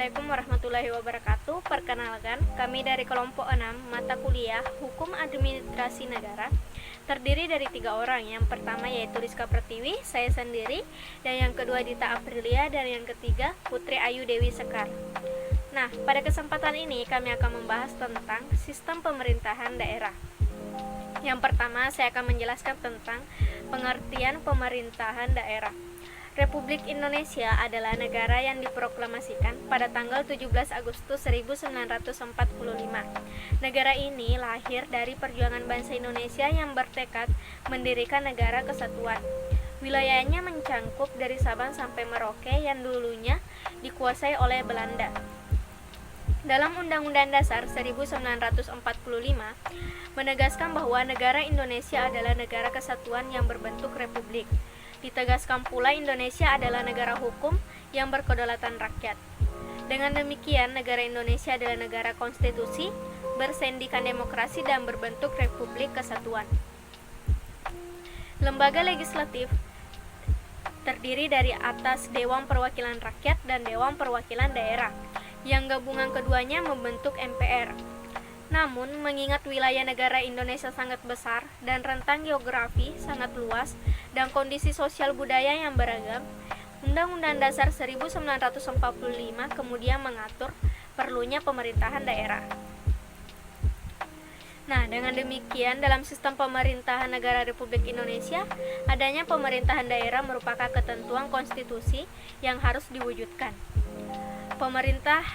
Assalamualaikum warahmatullahi wabarakatuh. Perkenalkan, kami dari kelompok 6 mata kuliah Hukum Administrasi Negara terdiri dari 3 orang. Yang pertama yaitu Rizka Pertiwi, saya sendiri, dan yang kedua Dita Aprilia, dan yang ketiga Putri Ayu Dewi Sekar. Nah, pada kesempatan ini kami akan membahas tentang sistem pemerintahan daerah. Yang pertama, saya akan menjelaskan tentang pengertian pemerintahan daerah. Republik Indonesia adalah negara yang diproklamasikan pada tanggal 17 Agustus 1945. Negara ini lahir dari perjuangan bangsa Indonesia yang bertekad mendirikan negara kesatuan. Wilayahnya mencangkup dari Sabang sampai Merauke yang dulunya dikuasai oleh Belanda. Dalam Undang-Undang Dasar 1945 menegaskan bahwa negara Indonesia adalah negara kesatuan yang berbentuk republik. Ditegaskan pula Indonesia adalah negara hukum yang berkedaulatan rakyat. Dengan demikian, negara Indonesia adalah negara konstitusi, bersendikan demokrasi dan berbentuk republik kesatuan. Lembaga legislatif terdiri dari atas Dewan Perwakilan Rakyat dan Dewan Perwakilan Daerah, yang gabungan keduanya membentuk MPR. Namun, mengingat wilayah negara Indonesia sangat besar dan rentang geografi sangat luas dan kondisi sosial budaya yang beragam, Undang-Undang Dasar 1945 kemudian mengatur perlunya pemerintahan daerah. Nah, dengan demikian dalam sistem pemerintahan negara Republik Indonesia, adanya pemerintahan daerah merupakan ketentuan konstitusi yang harus diwujudkan. Pemerintah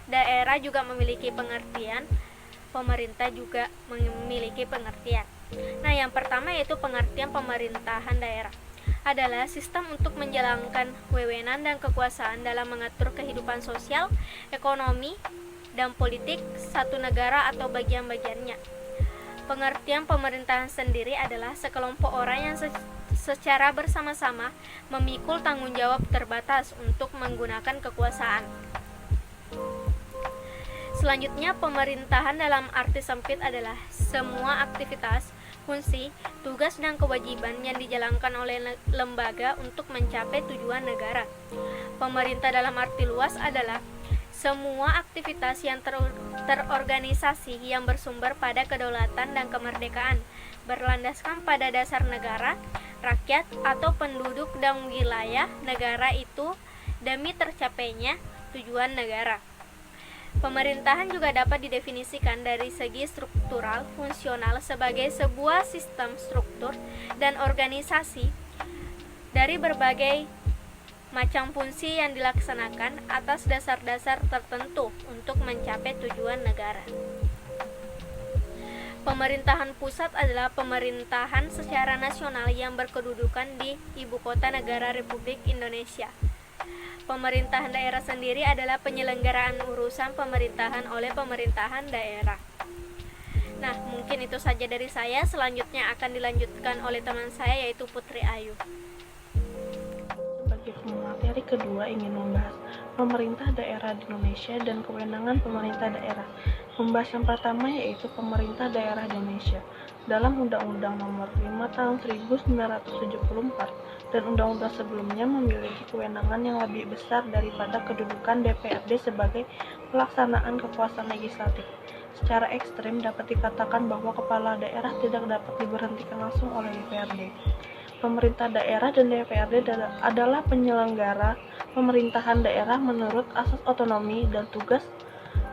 daerah juga memiliki pengertian. Nah, yang pertama yaitu pengertian pemerintahan daerah adalah sistem untuk menjalankan wewenang dan kekuasaan dalam mengatur kehidupan sosial, ekonomi, dan politik satu negara atau bagian-bagiannya. Pengertian pemerintahan sendiri adalah sekelompok orang yang secara bersama-sama memikul tanggung jawab terbatas untuk menggunakan kekuasaan. Selanjutnya, pemerintahan dalam arti sempit adalah semua aktivitas, fungsi, tugas, dan kewajiban yang dijalankan oleh lembaga untuk mencapai tujuan negara. Pemerintah dalam arti luas adalah semua aktivitas yang terorganisasi yang bersumber pada kedaulatan dan kemerdekaan, berlandaskan pada dasar negara, rakyat, atau penduduk dan wilayah negara itu demi tercapainya tujuan negara. Pemerintahan juga dapat didefinisikan dari segi struktural fungsional sebagai sebuah sistem struktur dan organisasi dari berbagai macam fungsi yang dilaksanakan atas dasar-dasar tertentu untuk mencapai tujuan negara. Pemerintahan pusat adalah pemerintahan secara nasional yang berkedudukan di Ibu Kota Negara Republik Indonesia. Pemerintahan daerah sendiri adalah penyelenggaraan urusan pemerintahan oleh pemerintahan daerah. Nah, mungkin itu saja dari saya. Selanjutnya akan dilanjutkan oleh teman saya yaitu Putri Ayu. Sebagai pemateri kedua ingin membahas pemerintah daerah di Indonesia dan kewenangan pemerintah daerah. Membahas yang pertama yaitu pemerintah daerah di Indonesia. Dalam Undang-Undang Nomor 5 Tahun 1974 dan undang-undang sebelumnya memiliki kewenangan yang lebih besar daripada kedudukan DPRD sebagai pelaksanaan kekuasaan legislatif. Secara ekstrem dapat dikatakan bahwa kepala daerah tidak dapat diberhentikan langsung oleh DPRD. Pemerintah daerah dan DPRD adalah penyelenggara pemerintahan daerah menurut asas otonomi dan tugas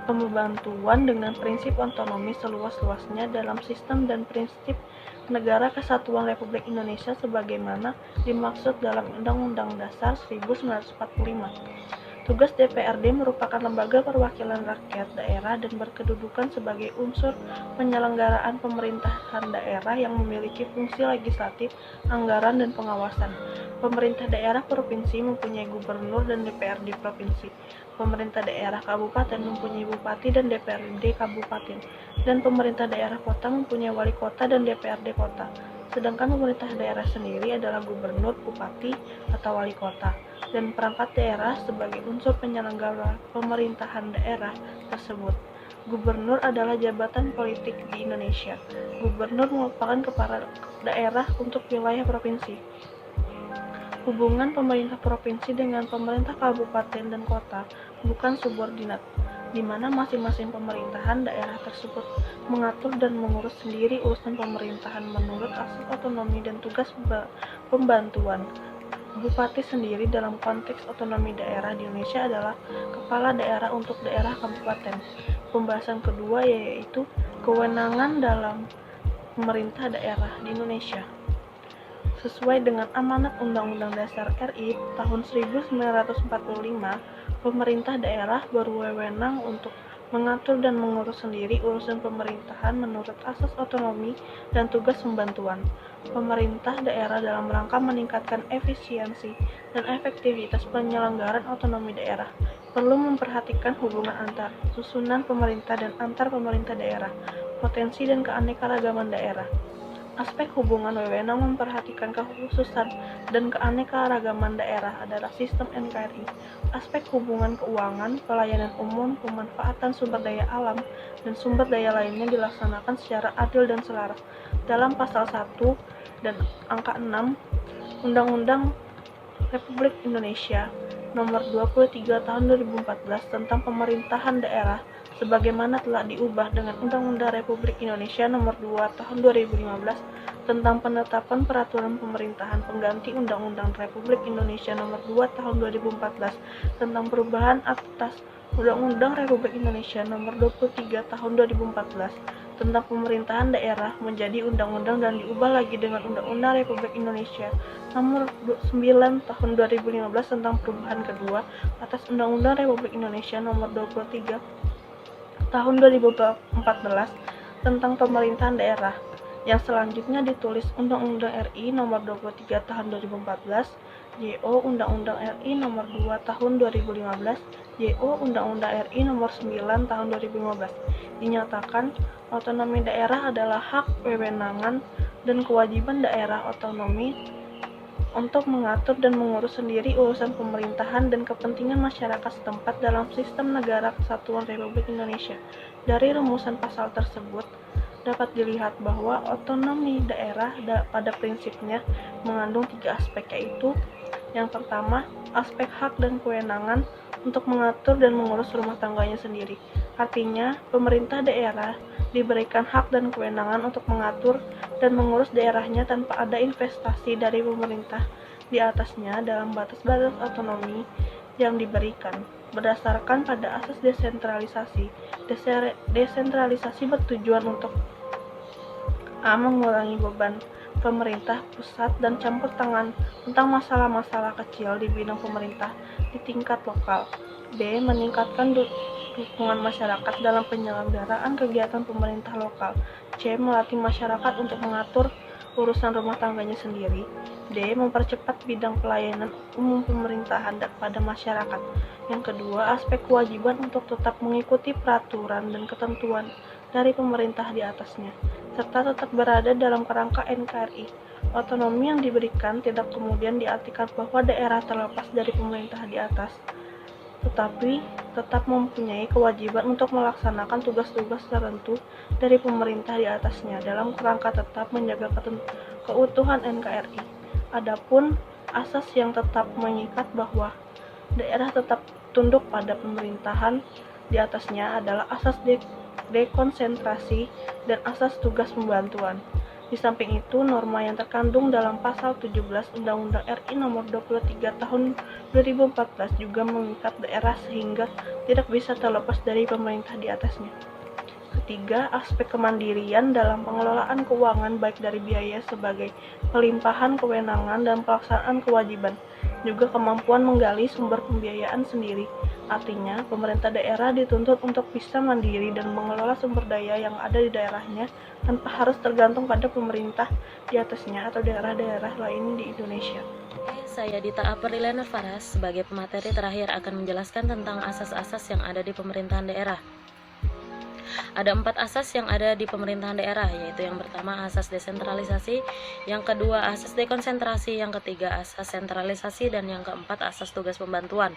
pembantuan dengan prinsip otonomi seluas-luasnya dalam sistem dan prinsip Negara Kesatuan Republik Indonesia sebagaimana dimaksud dalam Undang-Undang Dasar 1945. Tugas DPRD merupakan lembaga perwakilan rakyat daerah dan berkedudukan sebagai unsur penyelenggaraan pemerintahan daerah yang memiliki fungsi legislatif, anggaran, dan pengawasan. Pemerintah daerah provinsi mempunyai gubernur dan DPRD provinsi. Pemerintah daerah kabupaten mempunyai bupati dan DPRD kabupaten, dan pemerintah daerah kota mempunyai wali kota dan DPRD kota. Sedangkan pemerintah daerah sendiri adalah gubernur, bupati, atau wali kota, dan perangkat daerah sebagai unsur penyelenggara pemerintahan daerah tersebut. Gubernur adalah jabatan politik di Indonesia. Gubernur merupakan kepala daerah untuk wilayah provinsi. Hubungan pemerintah provinsi dengan pemerintah kabupaten dan kota bukan subordinat, di mana masing-masing pemerintahan daerah tersebut mengatur dan mengurus sendiri urusan pemerintahan menurut asas otonomi dan tugas pembantuan. Bupati sendiri dalam konteks otonomi daerah di Indonesia adalah kepala daerah untuk daerah kabupaten. Pembahasan kedua yaitu kewenangan dalam pemerintah daerah di Indonesia. Sesuai dengan amanat Undang-Undang Dasar RI tahun 1945, pemerintah daerah berwenang untuk mengatur dan mengurus sendiri urusan pemerintahan menurut asas otonomi dan tugas pembantuan. Pemerintah daerah dalam rangka meningkatkan efisiensi dan efektivitas penyelenggaraan otonomi daerah perlu memperhatikan hubungan antar susunan pemerintah dan antar pemerintah daerah, potensi dan keanekaragaman daerah. Aspek hubungan wewenang memperhatikan kekhususan dan keanekaragaman daerah adalah sistem NKRI. Aspek hubungan keuangan, pelayanan umum, pemanfaatan sumber daya alam, dan sumber daya lainnya dilaksanakan secara adil dan selaras. Dalam pasal 1 dan angka 6 Undang-Undang Republik Indonesia Nomor 23 Tahun 2014 tentang Pemerintahan Daerah sebagaimana telah diubah dengan Undang-Undang Republik Indonesia Nomor 2 Tahun 2015 tentang penetapan peraturan pemerintahan pengganti Undang-Undang Republik Indonesia Nomor 2 Tahun 2014 tentang perubahan atas Undang-Undang Republik Indonesia Nomor 23 Tahun 2014 tentang pemerintahan daerah menjadi undang-undang dan diubah lagi dengan Undang-Undang Republik Indonesia Nomor 9 Tahun 2015 tentang perubahan kedua atas Undang-Undang Republik Indonesia Nomor 23 Tahun 2014 tentang pemerintahan daerah, yang selanjutnya ditulis Undang-Undang RI Nomor 23 Tahun 2014, JO Undang-Undang RI Nomor 2 Tahun 2015, JO Undang-Undang RI Nomor 9 Tahun 2015. Dinyatakan otonomi daerah adalah hak, wewenangan, dan kewajiban daerah otonomi untuk mengatur dan mengurus sendiri urusan pemerintahan dan kepentingan masyarakat setempat dalam sistem negara kesatuan Republik Indonesia. Dari rumusan pasal tersebut, dapat dilihat bahwa otonomi daerah pada prinsipnya mengandung 3 aspek, yaitu yang pertama, aspek hak dan kewenangan untuk mengatur dan mengurus rumah tangganya sendiri. Artinya, pemerintah daerah diberikan hak dan kewenangan untuk mengatur dan mengurus daerahnya tanpa ada investasi dari pemerintah di atasnya dalam batas-batas otonomi yang diberikan. Berdasarkan pada asas desentralisasi, desentralisasi bertujuan untuk mengurangi beban pemerintah pusat dan campur tangan tentang masalah-masalah kecil di bidang pemerintah di tingkat lokal. B. Meningkatkan dukungan masyarakat dalam penyelenggaraan kegiatan pemerintah lokal. C. Melatih masyarakat untuk mengatur urusan rumah tangganya sendiri. D. Mempercepat bidang pelayanan umum pemerintahan pada masyarakat. Yang kedua, aspek kewajiban untuk tetap mengikuti peraturan dan ketentuan dari pemerintah di atasnya, serta tetap berada dalam kerangka NKRI. Otonomi yang diberikan tidak kemudian diartikan bahwa daerah terlepas dari pemerintah di atas, tetapi tetap mempunyai kewajiban untuk melaksanakan tugas-tugas tertentu dari pemerintah di atasnya dalam kerangka tetap menjaga keutuhan NKRI. Adapun asas yang tetap mengikat bahwa daerah tetap tunduk pada pemerintahan di atasnya adalah asas dekonsentrasi dan asas tugas pembantuan. Di samping itu, norma yang terkandung dalam pasal 17 Undang-Undang RI Nomor 23 Tahun 2014 juga mengikat daerah sehingga tidak bisa terlepas dari pemerintah di atasnya. Ketiga, aspek kemandirian dalam pengelolaan keuangan baik dari biaya sebagai pelimpahan kewenangan dan pelaksanaan kewajiban, juga kemampuan menggali sumber pembiayaan sendiri. Artinya, pemerintah daerah dituntut untuk bisa mandiri dan mengelola sumber daya yang ada di daerahnya tanpa harus tergantung pada pemerintah di atasnya atau daerah-daerah lain di Indonesia. Saya Dita Aprilena Faras sebagai pemateri terakhir akan menjelaskan tentang asas-asas yang ada di pemerintahan daerah. Ada 4 asas yang ada di pemerintahan daerah, yaitu yang pertama asas desentralisasi, yang kedua asas dekonsentrasi, yang ketiga asas sentralisasi, dan yang keempat asas tugas pembantuan.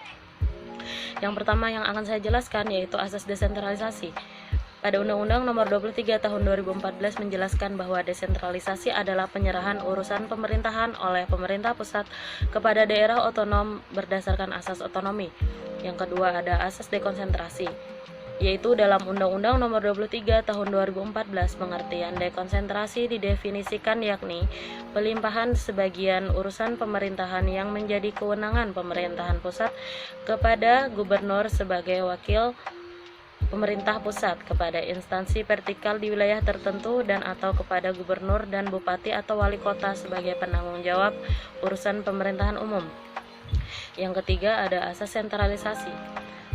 Yang pertama yang akan saya jelaskan yaitu asas desentralisasi. Pada Undang-Undang Nomor 23 Tahun 2014 menjelaskan bahwa desentralisasi adalah penyerahan urusan pemerintahan oleh pemerintah pusat kepada daerah otonom berdasarkan asas otonomi. Yang kedua ada asas dekonsentrasi, yaitu dalam Undang-Undang Nomor 23 Tahun 2014 pengertian dekonsentrasi didefinisikan yakni pelimpahan sebagian urusan pemerintahan yang menjadi kewenangan pemerintahan pusat kepada gubernur sebagai wakil pemerintah pusat, kepada instansi vertikal di wilayah tertentu dan atau kepada gubernur dan bupati atau wali kota sebagai penanggung jawab urusan pemerintahan umum. Yang ketiga ada asas sentralisasi.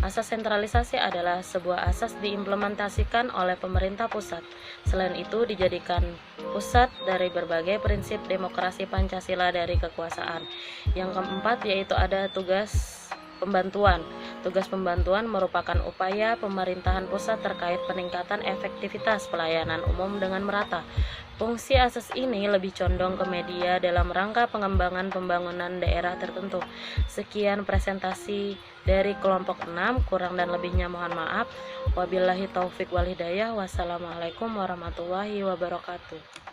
Asas sentralisasi adalah sebuah asas diimplementasikan oleh pemerintah pusat. Selain itu dijadikan pusat dari berbagai prinsip demokrasi Pancasila dari kekuasaan. Yang keempat yaitu ada tugas pembantuan. Tugas pembantuan merupakan upaya pemerintahan pusat terkait peningkatan efektivitas pelayanan umum dengan merata. Fungsi asas ini lebih condong ke media dalam rangka pengembangan pembangunan daerah tertentu. Sekian presentasi dari kelompok 6, kurang dan lebihnya mohon maaf. Wabillahi taufik wal hidayah. Wassalamualaikum warahmatullahi wabarakatuh.